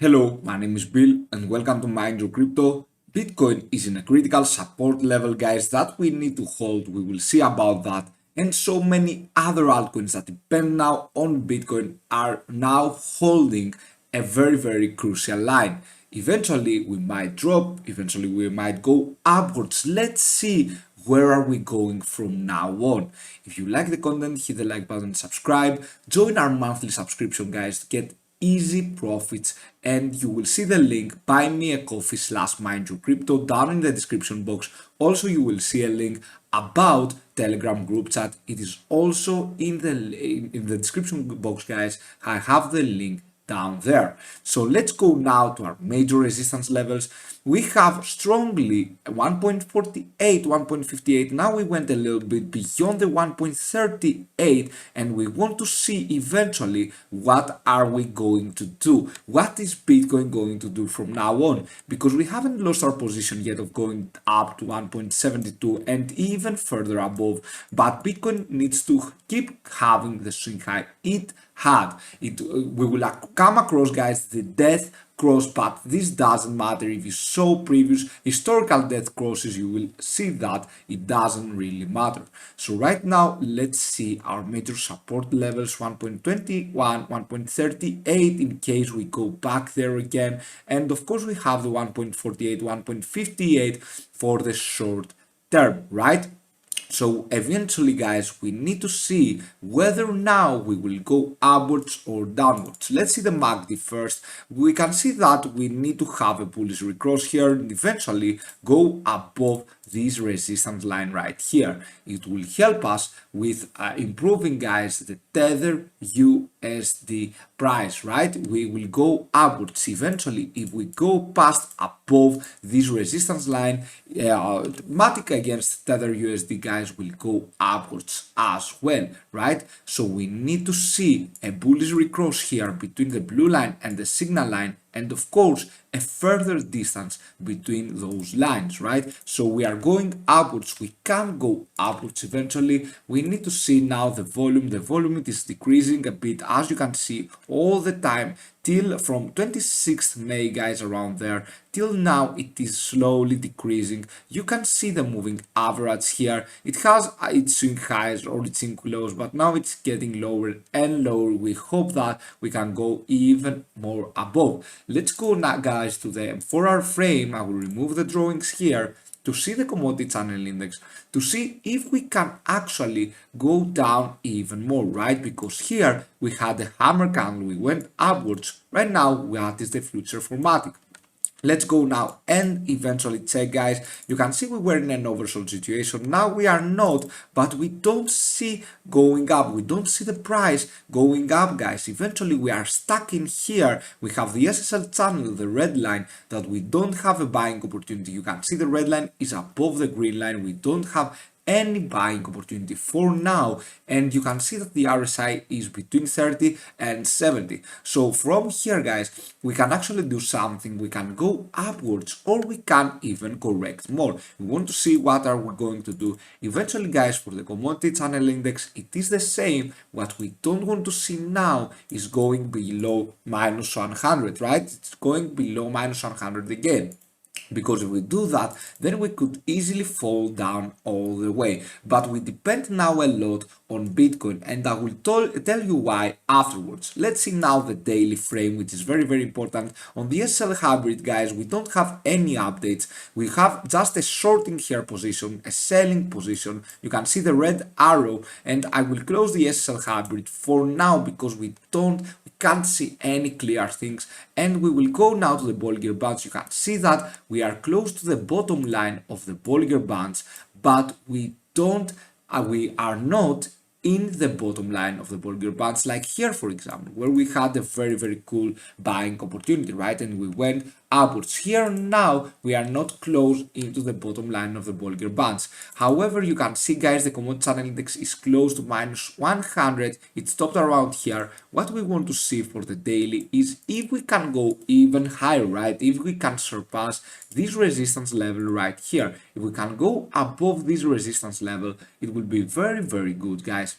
Hello, my name is Bill and welcome to Mind Your Crypto. Bitcoin is in a critical support level, guys, that we need to hold. We will see about that. And so many other altcoins that depend now on Bitcoin are now holding a very crucial line. Eventually we might drop, eventually we might go upwards. Let's see where are we going from now on. If you like the content, hit the like button, subscribe, join our monthly subscription, guys, to get easy profits, and you will see the link buy me a coffee / mind your crypto down in the description box. Also, you will see a link about Telegram group chat. It is also in the description box, guys. I have the link down there. So let's go now to our major resistance levels. We have strongly 1.48, 1.58. Now we went a little bit beyond the 1.38 and we want to see eventually what are we going to do. What is Bitcoin going to do from now on? Because we haven't lost our position yet of going up to 1.72 and even further above. But Bitcoin needs to keep having the swing high it had. We will come across, guys, the death cross, but this doesn't matter. If you saw previous historical death crosses, you will see that it doesn't really matter. So right now, let's see our major support levels: 1.21, 1.38 in case we go back there again, and of course we have the 1.48, 1.58 for the short term, right? So eventually, guys, we need to see whether now we will go upwards or downwards. Let's see the MACD first. We can see that we need to have a bullish recross here and eventually go above this resistance line right here. It will help us with improving, guys, the Tether USD price, right? We will go upwards eventually. If we go past above this resistance line, MATIC against Tether USD, guys, will go upwards as well, right? So we need to see a bullish recross here between the blue line and the signal line, and of course a further distance between those lines, right? So we are going upwards, we can go upwards eventually. We need to see now the volume. The volume, it is decreasing a bit, as you can see, all the time till from 26th May, guys, around there till now it is slowly decreasing. You can see the moving average here. It has its swing highs or its swing lows, but now it's getting lower and lower. We hope that we can go even more above. Let's go now, guys, to the 4-hour frame. I will remove the drawings here to see the commodity channel index, to see if we can actually go down even more, right? Because here we had a hammer candle, we went upwards. Right now, what is the future for MATIC? Let's go now and eventually check, guys. You can see we were in an oversold situation. Now we are not, but we don't see going up. We don't see the price going up, guys. Eventually we are stuck in here. We have the SSL channel, the red line, that we don't have a buying opportunity. You can see the red line is above the green line. We don't have any buying opportunity for now, and you can see that the RSI is between 30 and 70. So from here, guys, we can actually do something. We can go upwards or we can even correct more. We want to see what are we going to do eventually, guys. For the commodity channel index, it is the same. What we don't want to see now is going below minus 100, right? It's going below minus 100 again. Because if we do that, then we could easily fall down all the way. But we depend now a lot on Bitcoin, and I will tell you why afterwards. Let's see now the daily frame, which is very important. On the SSL hybrid, guys, we don't have any updates. We have just a shorting here position, a selling position. You can see the red arrow, and I will close the SSL hybrid for now because we can't see any clear things. And we will go now to the Bollinger Bands. You can see that we are close to the bottom line of the Bollinger Bands, but we are not in the bottom line of the Bollinger Bands, like here, for example, where we had a very cool buying opportunity, right? And we went upwards. Here now we are not close into the bottom line of the Bollinger Bands. However, you can see, guys, the commodity channel index is close to minus 100. It stopped around here. What we want to see for the daily is if we can go even higher, right? If we can surpass this resistance level right here. If we can go above this resistance level, it will be very good, guys.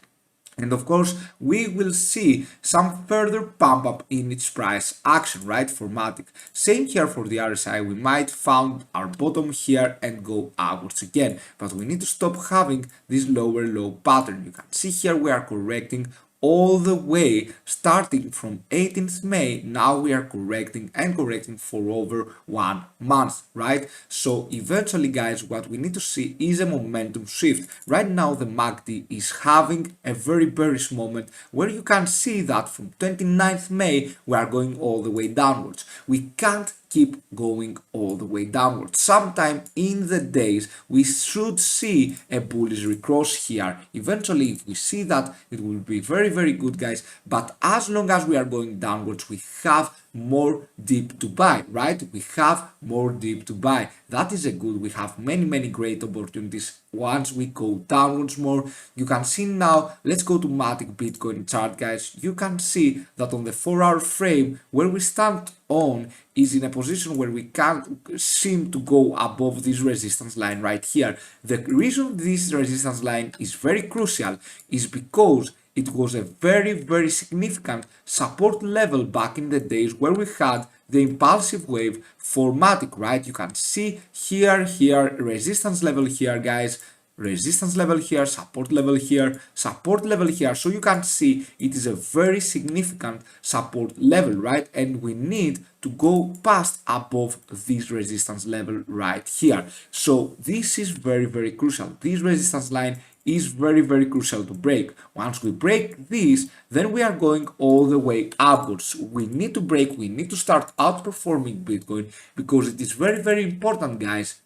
And of course, we will see some further pump up in its price action, right, for MATIC. Same here for the RSI, we might found our bottom here and go upwards again, but we need to stop having this lower low pattern. You can see here we are correcting all the way starting from 18th May. Now we are correcting and correcting for over 1 month, right? So eventually, guys, what we need to see is a momentum shift. Right now the MACD is having a very bearish moment where you can see that from 29th May we are going all the way downwards. We can't keep going all the way downwards. Sometime in the days we should see a bullish recross here. Eventually, if we see that, it will be very good, guys, but as long as we are going downwards, we have more dip to buy, right? We have more dip to buy. That is a good. We have many great opportunities once we go downwards more. You can see now, let's go to MATIC Bitcoin chart, guys. You can see that on the 4-hour frame where we stand on is in a position where we can't seem to go above this resistance line right here. The reason this resistance line is very crucial is because it was a very significant support level back in the days where we had the impulsive wave for MATIC, right? You can see here, resistance level here, guys, resistance level here, support level here, support level here. So you can see it is a very significant support level, right? And we need to go past above this resistance level right here. So this is very crucial. This resistance line is very crucial to break. Once we break this, then we are going all the way upwards. We need to break, we need to start outperforming Bitcoin, because it is very important, guys,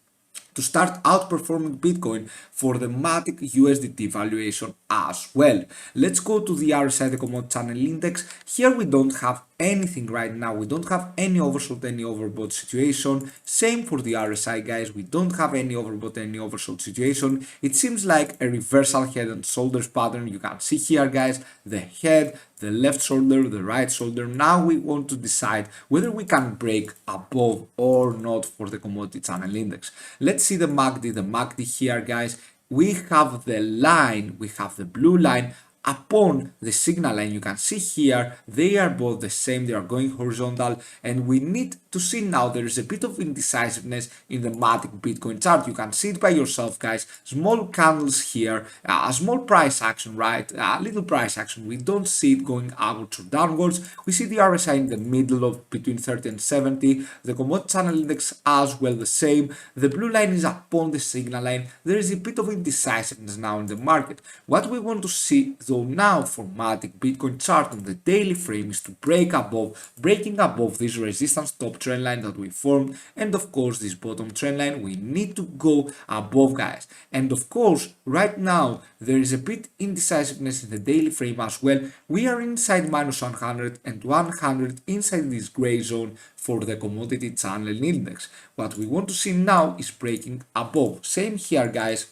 to start outperforming Bitcoin for the MATIC USDT valuation as well. Let's go to the RSI, the commodity channel index. Here we don't have anything right now. We don't have any oversold, any overbought situation. Same for the RSI, guys. We don't have any overbought, any oversold situation. It seems like a reversal head and shoulders pattern. You can see here, guys, the head, the left shoulder, the right shoulder. Now we want to decide whether we can break above or not for the commodity channel index. Let's see the MACD. The MACD here, guys, we have the line, we have the blue line upon the signal line. You can see here they are both the same, they are going horizontal, and we need to see now there is a bit of indecisiveness in the MATIC Bitcoin chart. You can see it by yourself, guys. Small candles here, a small price action, right? A little price action. We don't see it going upwards or downwards. We see the RSI in the middle of between 30 and 70. The commodity channel index as well the same. The blue line is upon the signal line. There is a bit of indecisiveness now in the market. What we want to see though now for MATIC Bitcoin chart on the daily frame is to breaking above this resistance top trend line that we formed, and of course this bottom trend line we need to go above, guys. And of course right now there is a bit indecisiveness in the daily frame as well. We are inside minus 100 and 100 inside this gray zone for the commodity channel index. What we want to see now is breaking above. Same here, guys.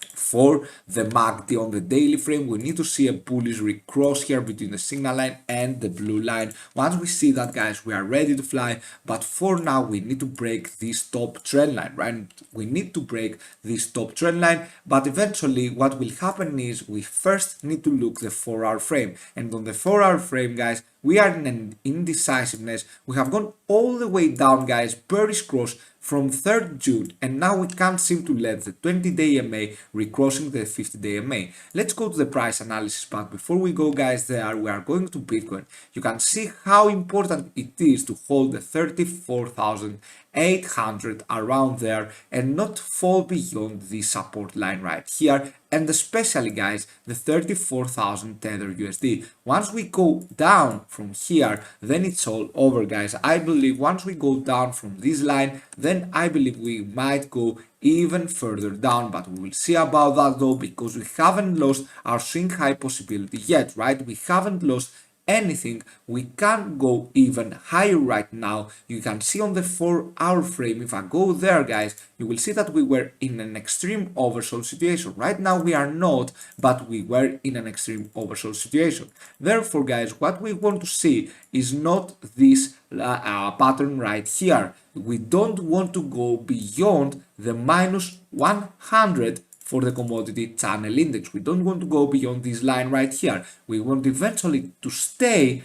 For the MACD on the daily frame, we need to see a bullish recross here between the signal line and the blue line. Once we see that, guys, we are ready to fly, but for now we need to break this top trend line, right? We need to break this top trend line, but eventually what will happen is we first need to look the 4-hour frame, and on the 4-hour frame, guys, we are in an indecisiveness. We have gone all the way down, guys, bearish cross from 3rd June, and now we can't seem to let the 20-day MA recrossing the 50-day MA. Let's go to the price analysis, but before we go, guys, there we are going to Bitcoin. You can see how important it is to hold the 34,800 around there and not fall beyond the support line right here, and especially, guys, the 34,000 Tether USD. Once we go down from here, then it's all over, guys. I believe once we go down from this line, then I believe we might go even further down, but we will see about that though, because we haven't lost our swing high possibility yet, right? We haven't lost anything. We can't go even higher right now. You can see on the 4-hour frame, if I go there, guys, you will see that we were in an extreme oversold situation. Right now we are not, but we were in an extreme oversold situation. Therefore, guys, what we want to see is not this pattern right here. We don't want to go beyond the minus 100 for the commodity channel index. We don't want to go beyond this line right here. We want eventually to stay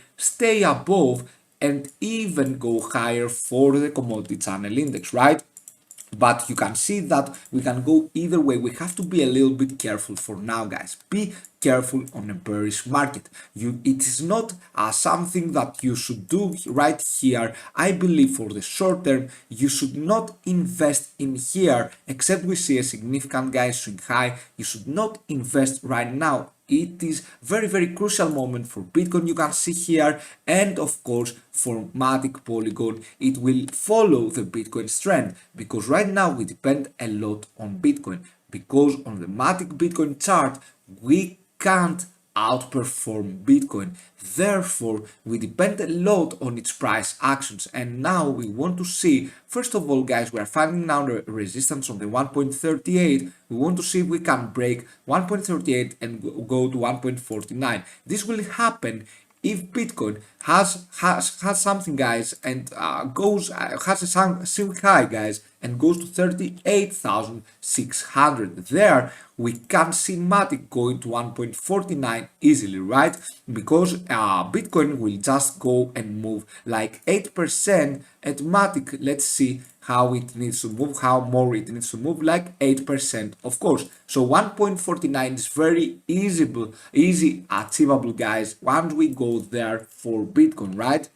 above and even go higher for the commodity channel index, right? But you can see that we can go either way. We have to be a little bit careful for now, guys. Be careful on a bearish market. It is not something that you should do right here. I believe for the short term, you should not invest in here, except we see a significant, guys, swing high. You should not invest right now. It is very crucial moment for Bitcoin, you can see here, and of course for MATIC Polygon it will follow the Bitcoin's trend, because right now we depend a lot on Bitcoin, because on the MATIC Bitcoin chart we can't outperform Bitcoin. Therefore, we depend a lot on its price actions, and now we want to see, first of all, guys, we are finding now the resistance on the 1.38. We want to see if we can break 1.38 and go to 1.49. This will happen if Bitcoin has something, guys, and has a swing high, guys, and goes to 38,600. There we can see MATIC going to 1.49 easily, right? Because Bitcoin will just go and move like 8% at MATIC. Let's see how it needs to move, how more it needs to move, like 8%, of course. So 1.49 is very easy achievable, guys, once we go there for Bitcoin, right?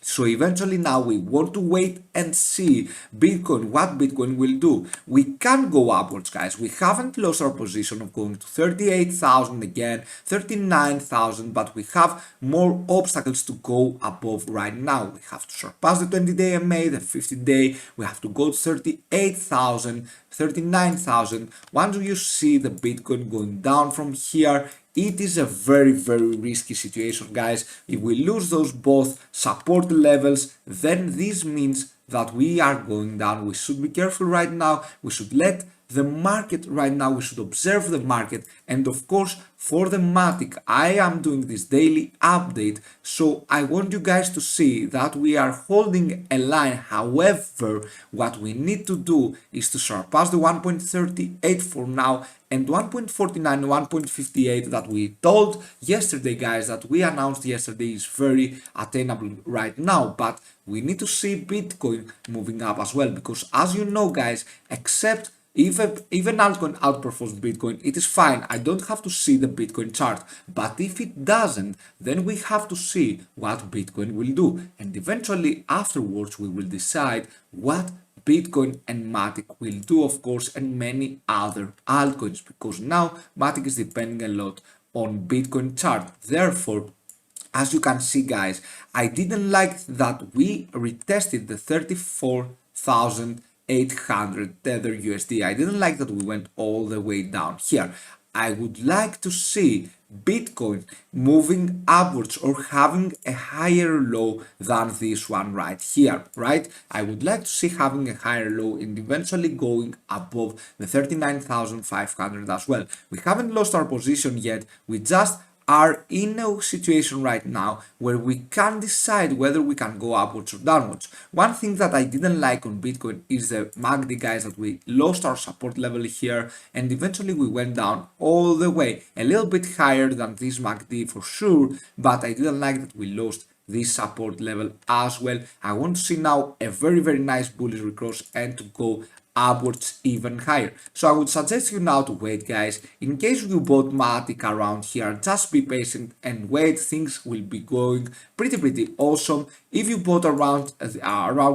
So eventually now we want to wait and see Bitcoin, what Bitcoin will do. We can go upwards, guys. We haven't lost our position of going to 38,000 again, 39,000, but we have more obstacles to go above right now. We have to surpass the 20-day MA, the 50-day. We have to go to 38,000, 39,000. Once you see the Bitcoin going down from here, it is a very risky situation, guys. If we lose those both support levels, then this means that we are going down. We should be careful right now. We should let the market right now, we should observe the market. And of course, for the MATIC, I am doing this daily update, so I want you guys to see that we are holding a line. However, what we need to do is to surpass the 1.38 for now, and 1.49, 1.58 that we told yesterday, guys, that we announced yesterday, is very attainable right now. But we need to see Bitcoin moving up as well, because as you know, guys, except even altcoin outperforms Bitcoin, it is fine. I don't have to see the Bitcoin chart. But if it doesn't, then we have to see what Bitcoin will do. And eventually afterwards we will decide what Bitcoin and MATIC will do, of course, and many other altcoins, because now MATIC is depending a lot on Bitcoin chart. Therefore, as you can see, guys, I didn't like that we retested the 34,800 Tether USD. I didn't like that we went all the way down here. I would like to see Bitcoin moving upwards or having a higher low than this one right here, right? I would like to see having a higher low and eventually going above the 39,500 as well. We haven't lost our position yet. We just are in a situation right now where we can decide whether we can go upwards or downwards. One thing that I didn't like on Bitcoin is the MACD, guys, that we lost our support level here and eventually we went down all the way, a little bit higher than this MACD for sure, but I didn't like that we lost this support level as well. I want to see now a very nice bullish recross and to go upwards even higher. So I would suggest you now to wait, guys. In case you bought MATIC around here, just be patient and wait. Things will be going pretty awesome. If you bought around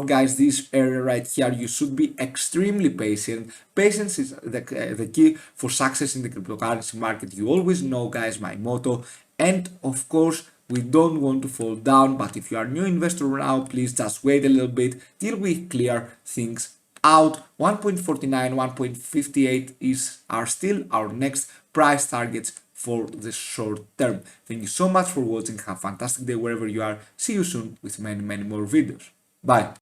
guys, this area right here, you should be extremely patient. Patience is the key for success in the cryptocurrency market. You always know, guys, my motto. And of course, we don't want to fall down, but if you are a new investor now, please just wait a little bit till we clear things out. 1.49, 1.58 are still our next price targets for the short term. Thank you so much for watching. Have a fantastic day wherever you are. See you soon with many more videos. Bye.